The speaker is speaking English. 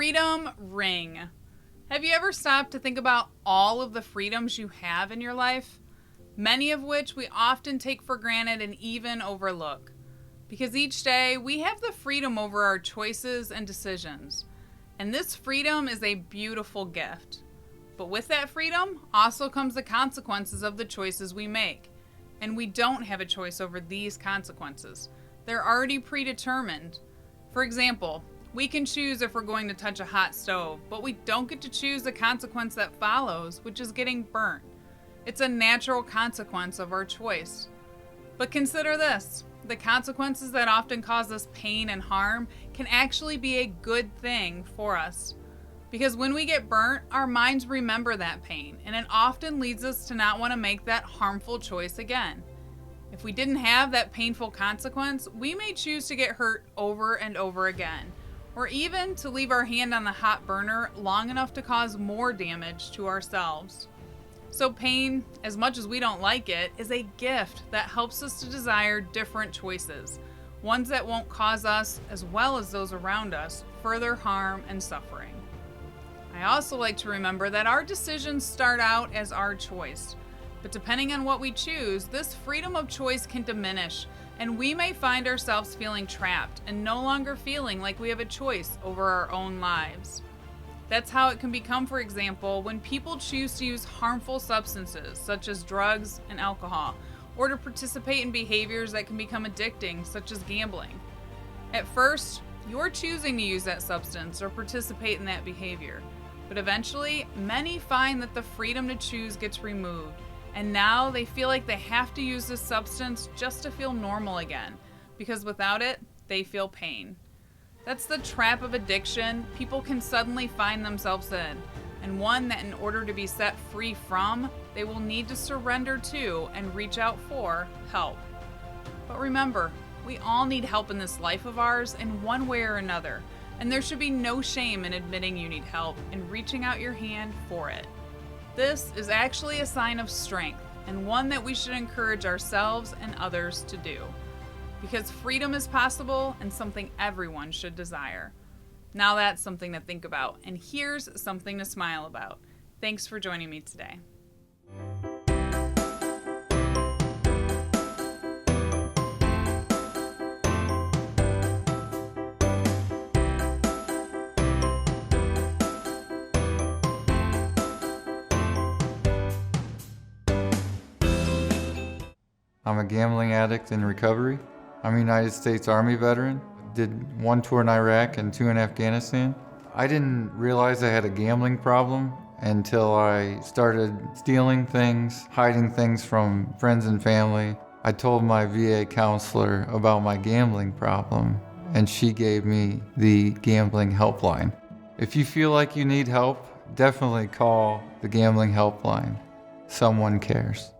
freedom ring. Have you ever stopped to think about all of the freedoms you have in your life? Many of which we often take for granted and even overlook. Because each day we have the freedom over our choices and decisions. And this freedom is a beautiful gift. But with that freedom also comes the consequences of the choices we make. And we don't have a choice over these consequences. They're already predetermined. For example, we can choose if we're going to touch a hot stove, but we don't get to choose the consequence that follows, which is getting burnt. It's a natural consequence of our choice. But consider this. The consequences that often cause us pain and harm can actually be a good thing for us. Because when we get burnt, our minds remember that pain, and it often leads us to not want to make that harmful choice again. If we didn't have that painful consequence, we may choose to get hurt over and over again, or even to leave our hand on the hot burner long enough to cause more damage to ourselves. So pain, as much as we don't like it, is a gift that helps us to desire different choices, ones that won't cause us, as well as those around us, further harm and suffering. I also like to remember that our decisions start out as our choice, but depending on what we choose, this freedom of choice can diminish, and we may find ourselves feeling trapped and no longer feeling like we have a choice over our own lives. That's how it can become, for example, when people choose to use harmful substances such as drugs and alcohol, or to participate in behaviors that can become addicting, such as gambling. At first, you're choosing to use that substance or participate in that behavior, but eventually, many find that the freedom to choose gets removed, and now they feel like they have to use this substance just to feel normal again, because without it, they feel pain. That's the trap of addiction people can suddenly find themselves in, and one that in order to be set free from, they will need to surrender to and reach out for help. But remember, we all need help in this life of ours in one way or another, and there should be no shame in admitting you need help and reaching out your hand for it. This is actually a sign of strength, and one that we should encourage ourselves and others to do. Because freedom is possible and something everyone should desire. Now that's something to think about, and here's something to smile about. Thanks for joining me today. I'm a gambling addict in recovery. I'm a United States Army veteran. Did one tour in Iraq and 2 in Afghanistan. I didn't realize I had a gambling problem until I started stealing things, hiding things from friends and family. I told my VA counselor about my gambling problem, and she gave me the gambling helpline. If you feel like you need help, definitely call the gambling helpline. Someone cares.